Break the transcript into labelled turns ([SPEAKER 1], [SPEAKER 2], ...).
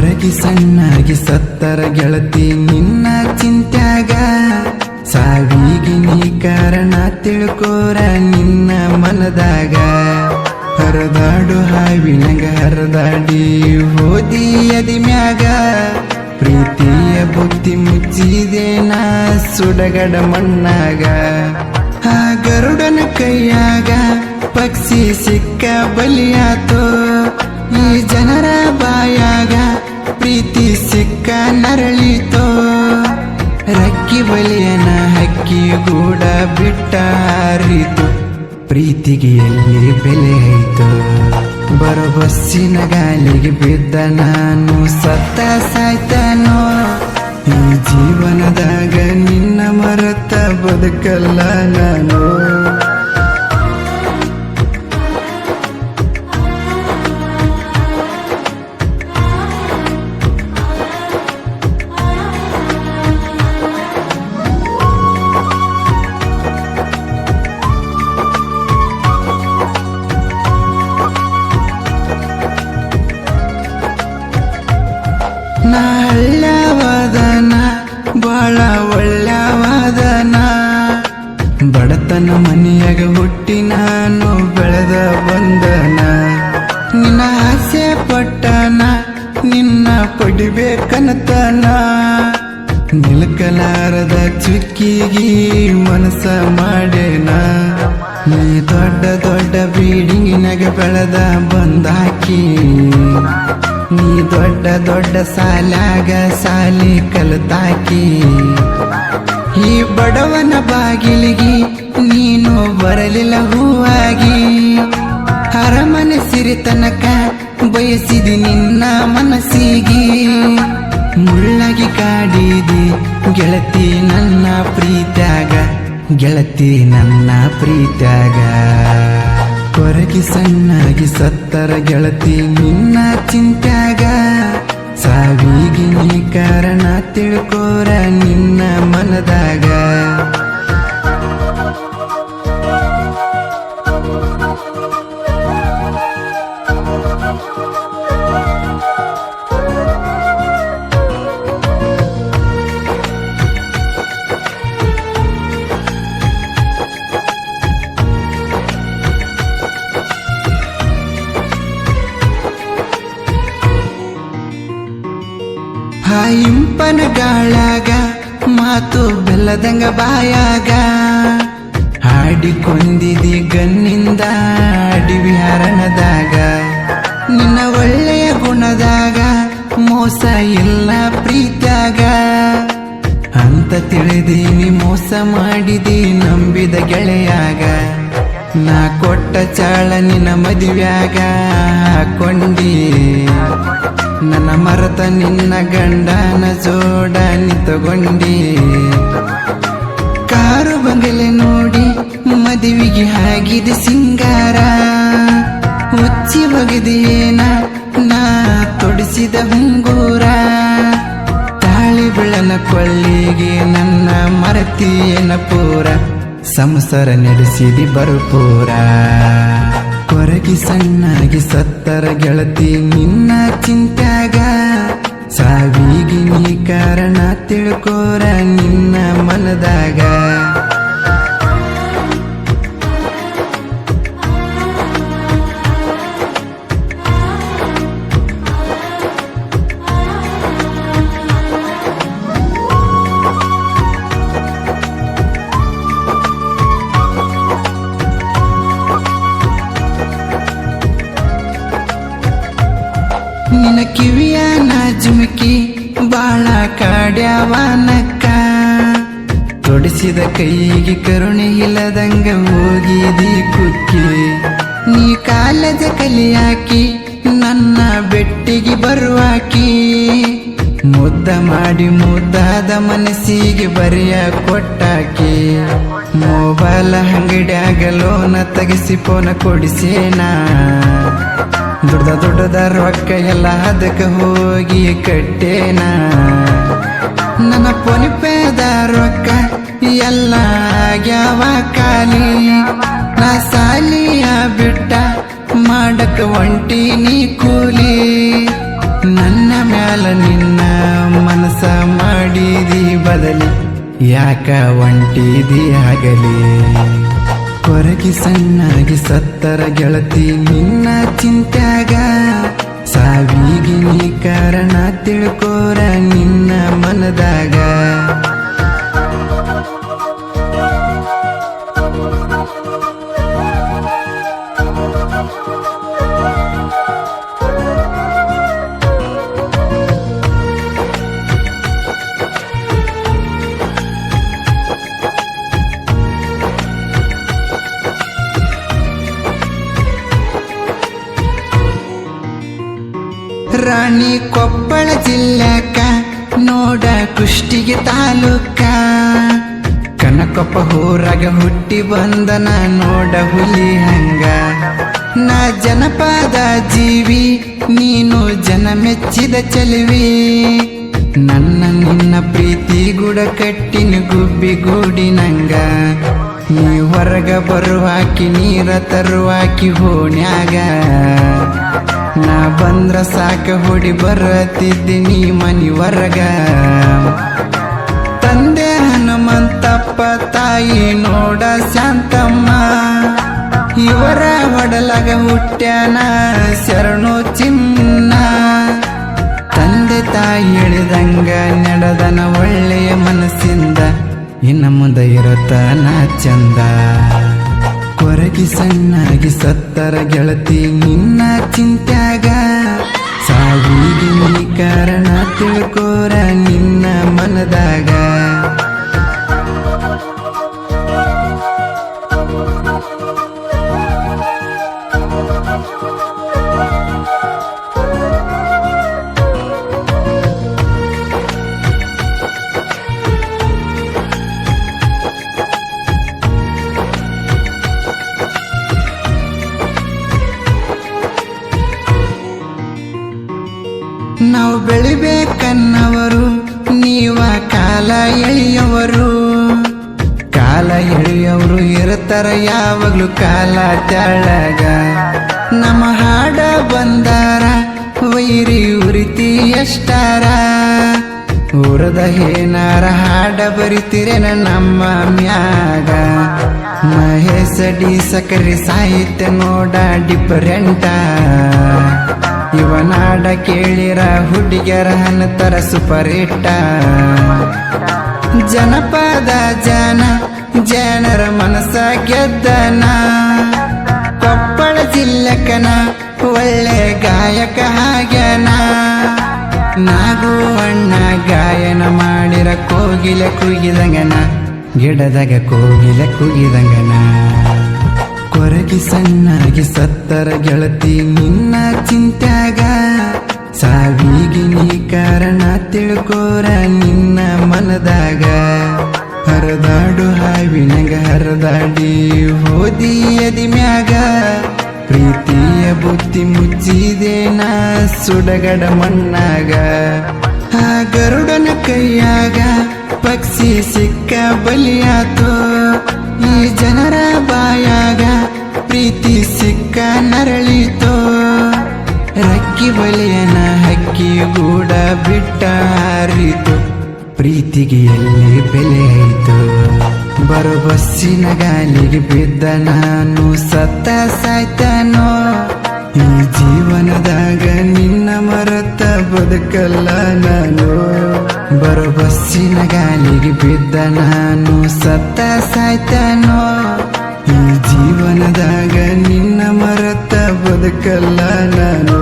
[SPEAKER 1] ಕೊರಗಿ ಸಣ್ಣಾಗಿ ಸತ್ತರ ಗೆಳತಿ ನಿನ್ನ ಚಿಂತ್ಯಾಗ ಸಾವಿಗೆ ನೀ ಕಾರಣ ತಿಳ್ಕೋರ ನಿನ್ನ ಮನದಾಗ ಹರದಾಡು ಹಾವಿನಂಗ ಹರದಾಡಿ ಹೋದಿ ಅದಿ ಮ್ಯಾಗ ಪ್ರೀತಿಯ ಬುದ್ಧಿ ಮುಚ್ಚಿದೆ ನಾ ಸುಡಗಡ ಮಣ್ಣಾಗ ಆ ಗರುಡನ ಕೈಯಾಗ ಪಕ್ಷಿ ಸಿಕ್ಕ ಬಲಿಯಾತೋ ಈ ಜನರ ಬಾಯಾಗ ಪ್ರೀತಿ ಸಿಕ್ಕ ನರಳಿತೋ ರಕ್ಕಿ ಬಲಿಯನ ಹಕ್ಕಿ ಗೂಡ ಬಿಟ್ಟ ಹಾರಿತು ಪ್ರೀತಿಗೆ ಎಲ್ಲಿ ಬೆಲೆ ಐತು ಬರೋ ಬಸ್ಸಿನ ಗಾಲಿಗೆ ಬಿದ್ದ ನಾನು ಸತ್ತ ಸಾಯ್ತನೋ ಈ ಜೀವನದಾಗ ನಿನ್ನ ಮರೆತ ಬದುಕಲ್ಲ ನಾನು ನಾ ಹಳ್ಳವಾದನ ಬಾಳ ಒಳ್ಳೆವಾದನ ಬಡತನ ಮನೆಯಾಗ ಹುಟ್ಟಿ ನಾನು ಬೆಳೆದ ಬಂದನ ನಿನ್ನ ಆಸೆ ಪಟ್ಟನ ನಿನ್ನ ಪಡಿಬೇಕನತನ ನಿಲ್ಕಲಾರದ ಚುಕ್ಕಿಗಿ ಮನಸ್ಸ ಮಾಡೇನ ನೀ ದೊಡ್ಡ ದೊಡ್ಡ ಬಿಲ್ಡಿಂಗಿನಾಗ ಬೆಳೆದ ಬಂದಾಕಿ ನೀ ದೊಡ್ಡ ದೊಡ್ಡ ಸಾಲಾಗ ಸಾಲಿ ಕಲಿತಾಕಿ ಈ ಬಡವನ ಬಾಗಿಲಿಗೆ ನೀನು ಬರಲಿಲ್ಲ ಹೂವಾಗಿ ಅರಮನೆ ಸಿರಿತನಕ ಬಯಸಿದಿ ನಿನ್ನ ಮನಸ್ಸಿಗೆ ಮುಳ್ಳಾಗಿ ಕಾಡಿದಿ ಗೆಳತಿ ನನ್ನ ಪ್ರೀತ್ಯಾಗ ಗೆಳತಿ ನನ್ನ ಪ್ರೀತ್ಯಾಗ ಕೊರಗಿ ಸಣ್ಣಾಗಿ ಸತ್ತರ ಗೆಳತಿ ನಿನ್ನ ಚಿಂತ್ಯಾಗ ಸಾವಿಗೆ ನೀ ಕಾರಣ ತಿಳ್ಕೋರ ನಿನ್ನ ಮನದಾಗ ಇಂಪನ ಗಾಳಾಗ ಮಾತು ಬೆಲ್ಲದಂಗ ಬಾಯಾಗ ಹಾಡಿಕೊಂಡಿದಿ ಗಣ್ಣಿಂದ ಅಡಿವಿ ಹರಣದಾಗ ನಿನ್ನ ಒಳ್ಳೆಯ ಗುಣದಾಗ ಮೋಸ ಇಲ್ಲ ಪ್ರೀತ್ಯಾಗ ಅಂತ ತಿಳಿದೀನಿ ಮೋಸ ಮಾಡಿದಿ ನಂಬಿದ ಗೆಳೆಯಾಗ ನಾ ಕೊಟ್ಟ ಚಾಳ ನಿನ್ನ ಮದುವ್ಯಾಗ ಹಾಕೊಂಡಿ ನನ್ನ ಮರತ ನಿನ್ನ ಗಂಡನ ಜೋಡ ನಿಂತುಕೊಂಡಿ ಕಾರು ಬಂಗಲೆ ನೋಡಿ ಮದುವೆಗೆ ಆಗಿದೆ ಸಿಂಗಾರ ಹುಚ್ಚಿ ಬಗೆದೇನ ನಾ ತೊಡಿಸಿದ ಹುಂಗೂರ ತಾಳಿ ಬೆಳನ ಕೊಳ್ಳಿಗೆ ನನ್ನ ಮರತಿಯನ ಪೂರ ಸಂಸಾರ ನಡೆಸಿದಿ ಬರುಪೂರ ಕೊರಗಿ ಸಣ್ಣಾಗಿ ಸತ್ತರ ಗೆಳತಿ ನಿನ್ನ ಚಿಂತ್ಯಾಗ ಸಾವಿಗೆ ನೀ ಕಾರಣ ತಿಳ್ಕೋರ ನಿನ್ನ ಮನದಾಗ ನಿನ್ನ ಕಿವಿಯ ನಾಜುಮುಕಿ ಬಾಳ ಕಾಡ್ಯಾವನಕ್ಕ ತೊಡಿಸಿದ ಕೈಗೆ ಕರುಣೆ ಇಲ್ಲದಂಗ ಹೋಗಿದಿ ಕುಕ್ಕಿ ನೀ ಕಾಲದ ಕಲಿಯಾಕಿ ನನ್ನ ಬೆಟ್ಟಿಗೆ ಬರುವಾಕಿ ಮುದ್ದ ಮಾಡಿ ಮುದ್ದಾದ ಮನಸ್ಸಿಗೆ ಬರೆಯ ಕೊಟ್ಟಾಕಿ ಮೊಬೈಲ್ ಅಂಗಡಿಯಾಗ ಲೋನ ತೆಗಿಸಿ ಫೋನ ಕೊಡಿಸೇನಾ ದೊಡ್ಡದ ರೊಕ್ಕ ಎಲ್ಲ ಅದಕ್ಕೆ ಹೋಗಿ ಕಟ್ಟೇನ ನನ್ನ ಪೊನಿಪೇದ ರೊಕ್ಕ ಎಲ್ಲ ಆಗ್ಯಾವ ಖಾಲಿ ನಾ ಸಾಲಿಯ ಬಿಟ್ಟ ಮಾಡಕ ಒಂಟಿ ನೀ ಕೂಲಿ ನನ್ನ ಮ್ಯಾಲ ನಿನ್ನ ಮನಸ ಮಾಡಿದಿ ಬದಲಿ ಯಾಕ ಒಂಟಿದಿ ಆಗಲಿ ಕೊರಗಿ ಸಣ್ಣಾಗಿ ಸತ್ತರ ಗೆಳತಿ ನಿನ್ನ ಚಿಂತ್ಯಾಗ ಸಾವಿಗೆ ನೀ ಕಾರಣ ತಿಳ್ಕೋರ ನಿನ್ನ ಮನದಾಗ ರಾಣಿ ಕೊಪ್ಪಳ ಜಿಲ್ಲೆಕ ನೋಡ ಕುಷ್ಟಿಗೆ ತಾಲೂಕ ಕನಕೊಪ್ಪ ಊರಾಗ ಹುಟ್ಟಿ ಬಂದನ ನೋಡ ಹುಲಿ ಹಂಗ ನಾ ಜನಪದ ಜೀವಿ ನೀನು ಜನ ಮೆಚ್ಚಿದ ಚೆಲುವಿ ನನ್ನ ನಿನ್ನ ಪ್ರೀತಿ ಗುಡ ಕಟ್ಟಿನ ಗುಬ್ಬಿ ಗೂಡಿನಂಗ ನೀ ಹೊರಗ ಬರುವಾಕಿ ನೀರ ತರುವಾಕಿ ಹೋಣ್ಯಾಗ ನಾ ಬಂದ್ರ ಸಾಕ ಹೊಡಿ ಬರತಿದ್ದೀನಿ ಮನಿ ಹೊರಗ ತಂದೆ ಹನುಮಂತಪ್ಪ ತಾಯಿ ನೋಡ ಶಾಂತಮ್ಮ ಇವರ ಹೊಡಲಾಗ ಹುಟ್ಟ್ಯಾನ ಶರಣು ಚಿನ್ನ ತಂದೆ ತಾಯಿ ಹೇಳಿದಂಗ ನಡೆದನ ಒಳ್ಳೆಯ ಮನಸ್ಸಿಂದ ಇನ್ನ ಮುಂದೆ ಇರುತ್ತಾನ ಚಂದ ಕೊರಗಿ ಸಣ್ಣಾಗಿ ಸತ್ತರ ಗೆಳತಿ ನಿನ್ನ ಚಿಂತ್ಯಾಗ ಸಾವಿಗೆ ನೀ ಕಾರಣ ತಿಳ್ಕೋರ ನಿನ್ನ ಮನದಾಗ ನಾವು ಬೆಳಿಬೇಕನ್ನವರು ನೀವ ಕಾಲ ಎಳೆಯವರು ಕಾಲ ಎಳೆಯವರು ಇರ್ತಾರ ಯಾವಾಗ್ಲೂ ಕಾಲ ತೆಳಗ ನಮ್ಮ ಹಾಡ ಬಂದಾರ ವೈರಿ ಉರಿತಿ ಎಷ್ಟಾರ ಊರದ ಏನಾರ ಹಾಡ ಬರಿತಿರೇನ ನಮ್ಮ ಮ್ಯಾಗ ಮಹೇಶ ಡಿ ಸಕರಿ ಸಾಹಿತ್ಯ ನೋಡ ಡಿಫರೆಂಟ ಇವನಾಡ ಕೇಳಿರ ಹುಡುಗ್ಯರ ಹನ್ನತರ ಸುಪರಿಟ್ಟ ಜನಪದ ಜನರ ಮನಸ ಗೆದ್ದನ ಕೊಪ್ಪಳ ಜಿಲ್ಲೆಕನ ಒಳ್ಳೆ ಗಾಯಕ ಆಗ್ಯಾನ ನಾಗು ಅಣ್ಣ ಗಾಯನ ಮಾಡಿರ ಕೋಗಿಲ ಕುಗಿದಂಗನ ಗಿಡದಾಗ ಕೋಗಿಲ ಕುಗಿದಂಗನ ಕೊರಗಿ ಸಣ್ಣಾಗಿ ಸತ್ತರ ಗೆಳತಿ ನಿನ್ನ ಚಿಂತ್ಯಾಗ ಸಾವಿಗೆ ನೀ ಕಾರಣ ತಿಳ್ಕೋರ ನಿನ್ನ ಮನದಾಗ ಹರದಾಡು ಹಾವಿನಂಗ ಹರದಾಡಿ ಹೋದಿ ಎದಿ ಮ್ಯಾಗ ಪ್ರೀತಿಯ ಬುತ್ತಿ ಮುಚ್ಚಿದೆ ನಾ ಸುಡಗಡ ಮಣ್ಣಾಗ ಆ ಗರುಡನ ಕೈಯಾಗ ಪಕ್ಷಿ ಸಿಕ್ಕ ಬಲಿಯಾತೋ ಈ ಜನರ ಬಾಯಾಗ ಪ್ರೀತಿ ಸಿಕ್ಕ ನರಳಿತೋ ರಕ್ಕಿ ಬಲಿಯನ ಹಕ್ಕಿ ಗೂಡ ಬಿಟ್ಟ ಹಾರಿತು ಪ್ರೀತಿಗೆ ಎಲ್ಲಿ ಬೆಲೆ ಆಯಿತು ಬರೋ ಬಸ್ಸಿನ ಗಾಲಿಗೆ ಬಿದ್ದ ನಾನು ಸತ್ತ ಸಾಯ್ತಾನೋ ಈ ಜೀವನದಾಗ ನಿನ್ನ ಮರೆತ ಬದುಕಲ್ಲ ನಾನು ಬರೋ ಬಸ್ಸಿನ ಗಾಲಿಗೆ ಬಿದ್ದ ನಾನು ಸತ್ತ ಸಾಯ್ತಾನೋ ಈ ಜೀವನದಾಗ ನಿನ್ನ ಮರೆತ ಬದುಕಲ್ಲ ನಾನು